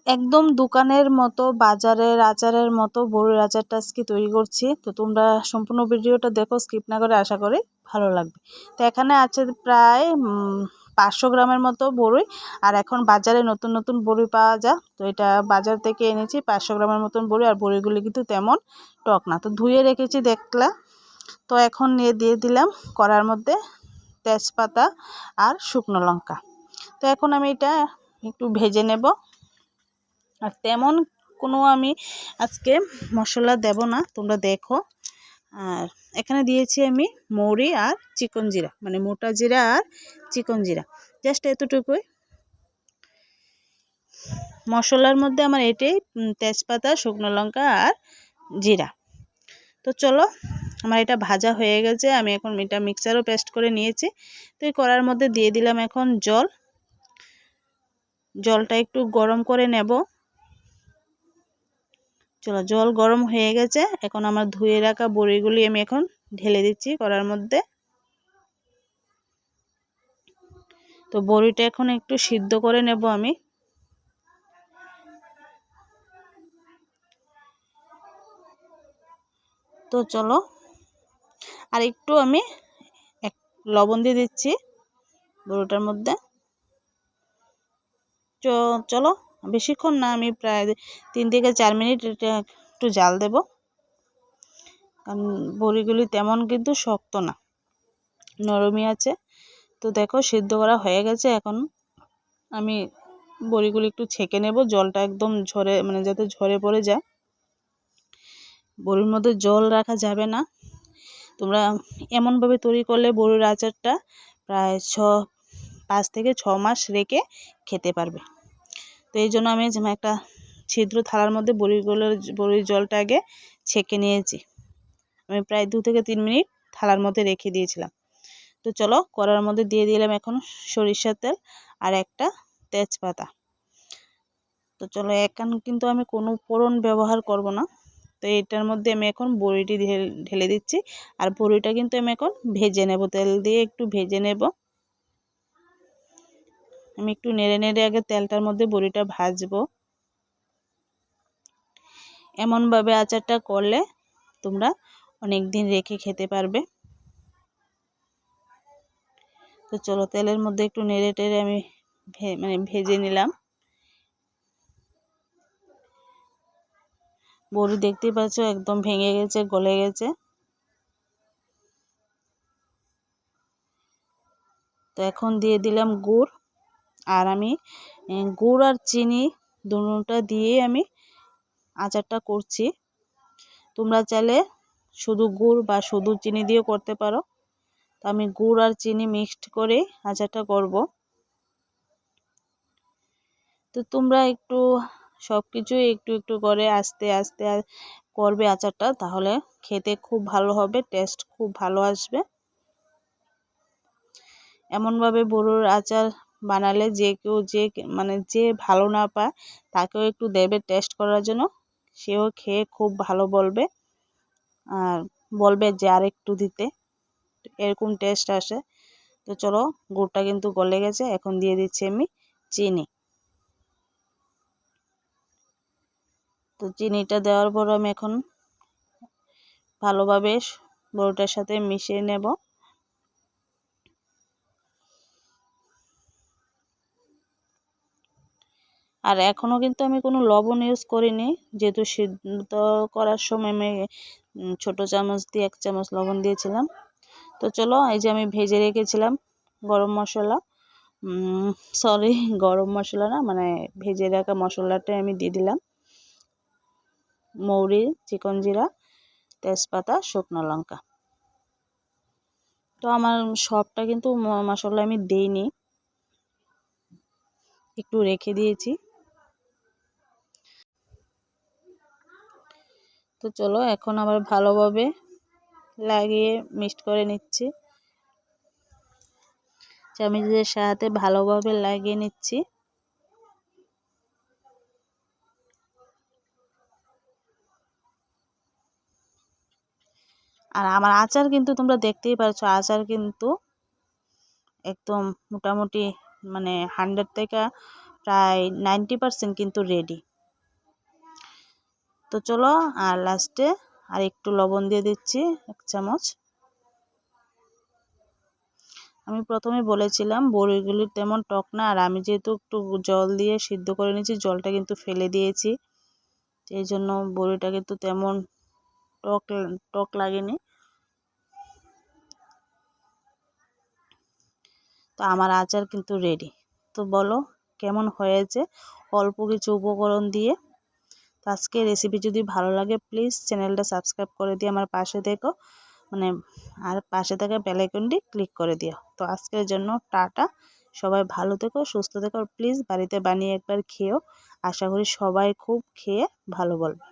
একদম দোকানের মতো বাজারের আচারের মতো বড়ির আচারটা আজকে তৈরি করছি। তো তোমরা সম্পূর্ণ ভিডিওটা দেখো, স্কিপ না করে, আশা করি ভালো লাগবে। তো এখানে আছে প্রায় 500 গ্রামের মতো বড়ি। আর এখন বাজারে নতুন নতুন বড়ি পাওয়া যায়, তো এটা বাজার থেকে এনেছি 500 গ্রামের মতন বড়ি। আর বড়িগুলি কিন্তু তেমন টক না, তো ধুয়ে রেখেছি দেখলা। তো এখন দিয়ে দিলাম কড়ার মধ্যে তেজপাতা আর শুকনো লঙ্কা। তো এখন আমি এটা একটু ভেজে নেব। আর তেমন কোনো আমি আজকে মশলা দেব না, তোমরা দেখো। আর এখানে দিয়েছি আমি মৌরি আর চিকন জিরা, মানে মোটা জিরা আর চিকন জিরা, জাস্ট এতটুকুই। মশলার মধ্যে আমার এটাই, তেজপাতা, শুকনো লঙ্কা আর জিরা। তো চলো, আমার এটা ভাজা হয়ে গেছে। আমি এখন এটা মিক্সারও পেস্ট করে নিয়েছি। তো এই কড়ার মধ্যে দিয়ে দিলাম এখন জলটা একটু গরম করে নেব। চলো, জল গরম হয়ে গেছে। এখন আমার ধুয়ে রাখা বড়িগুলি আমি এখন ঢেলে দিচ্ছি কড়ার মধ্যে। তো বড়িটা এখন একটু সিদ্ধ করে নেব আমি। তো চলো, আর একটু আমি লবণ দিয়ে দিচ্ছি বড়িটার মধ্যে। চলো, বেশিক্ষণ না, আমি প্রায় 3 থেকে 4 মিনিট এটা একটু জাল দেব। কারণ বড়িগুলি তেমন কিন্তু শক্ত না, নরমই আছে। তো দেখো, সিদ্ধ করা হয়ে গেছে। এখন আমি বড়িগুলি একটু ছেঁকে নেব, জলটা একদম ঝরে, মানে যাতে ঝরে পড়ে যায়। বড়ির মধ্যে জল রাখা যাবে না। তোমরা এমনভাবে তৈরি করলে বড়ির আচারটা প্রায় 5 থেকে 6 মাস রেখে খেতে পারবে। তো এই জন্য আমি একটা ছিদ্র থালার মধ্যে বড়ির জলটা আগে ছেঁকে নিয়েছি। আমি প্রায় 2 থেকে 3 মিনিট থালার মধ্যে রেখে দিয়েছিলাম। তো চলো, কড়ার মধ্যে দিয়ে দিলাম এখন সরিষার তেল আর একটা তেজপাতা। তো চলো, এখন কিন্তু আমি কোনো ফোড়ন ব্যবহার করব না। তো এটার মধ্যে আমি এখন বড়িটি ঢেলে দিচ্ছি। আর বড়িটা কিন্তু আমি এখন ভেজে নেব, তেল দিয়ে একটু ভেজে নেব। আমি একটু নেড়ে নেড়ে আগে তেলটার মধ্যে বড়িটা ভাজবো। এমনভাবে আচারটা করলে তোমরা অনেক দিন রেখে খেতে পারবে। তো চলো, তেলের মধ্যে একটু নেড়ে টেড়ে আমি ভেজে নিলাম। বড়ি দেখতেই পাচ্ছ একদম ভেঙে গেছে, গলে গেছে। তো এখন দিয়ে দিলাম গুড়। আর আমি গুড় আর চিনি দুটোটা দিয়ে আমি আচারটা করছি। তোমরা চাইলে শুধু গুড় বা শুধু চিনি দিয়েও করতে পারো। তো আমি গুড় আর চিনি মিক্সড করে আচারটা করব। তো তোমরা একটু সব কিছুই একটু একটু করে আস্তে আস্তে করবে আচারটা, তাহলে খেতে খুব ভালো হবে, টেস্ট খুব ভালো আসবে। এমনভাবে বড়ির আচার বানালে যে কেউ, যে ভালো না পায় তাকেও একটু দেবে টেস্ট করার জন্য, সেও খেয়ে খুব ভালো বলবে। আর বলবে যে আর একটু দিতে, এরকম টেস্ট আসে। তো চলো, গুড়টা কিন্তু গলে গেছে। এখন দিয়ে দিচ্ছি আমি চিনি। তো চিনিটা দেওয়ার পর আমি এখন ভালোভাবে বড়িটার সাথে মিশিয়ে নেব। আর এখনও কিন্তু আমি কোনো লবণ ইউজ করিনি, যেহেতু সিদ্ধ করার সময় আমি ছোট চামচ দিয়ে 1 চামচ লবণ দিয়েছিলাম। তো চলো, এই যে আমি ভেজে রেখেছিলাম গরম মশলা, সরি, গরম মশলা না, মানে ভেজে রাখা মশলাটা আমি দিয়ে দিলাম। মৌরি, চিকন জিরা, তেজপাতা, শুকনো লঙ্কা। তো আমার সবটা কিন্তু মশলা আমি দেইনি, একটু রেখে দিয়েছি। তো চলো, এখন আবার ভালোভাবে লাগিয়ে মিক্সড করে নিচ্ছি, চামচের সাথে ভালোভাবে লাগিয়ে নিচ্ছি। আর আমার আচার কিন্তু তোমরা দেখতেই পাচ্ছ, আচার কিন্তু একদম মোটামুটি, মানে 100 থেকে প্রায় 90% কিন্তু রেডি। তো চলো, আর লাস্টে আর একটু লবণ দিয়ে দিচ্ছি 1 চামচ। আমি প্রথমে বলেছিলাম বড়িগুলি তেমন টক না, আর আমি যেহেতু একটু জল দিয়ে সিদ্ধ করে নিয়েছি, জলটা কিন্তু ফেলে দিয়েছি, এই জন্য বড়িটা কিন্তু তেমন টক টক লাগেনি। তো আমার আচার কিন্তু রেডি। তো বলো কেমন হয়েছে অল্প কিছু উপকরণ দিয়ে। তো আজকে রেসিপি যদি ভালো লাগে প্লিজ চ্যানেলটা সাবস্ক্রাইব করে দিয়ে আমার পাশে থেকো, মানে আর পাশে থাকা বেল আইকনটি ক্লিক করে দিও। তো আজকের জন্য টাটা, সবাই ভালো থেকো, সুস্থ থেকো, প্লিজ বাড়িতে বানিয়ে একবার খেও। আশা করি সবাই খুব খেয়ে ভালো বলবে।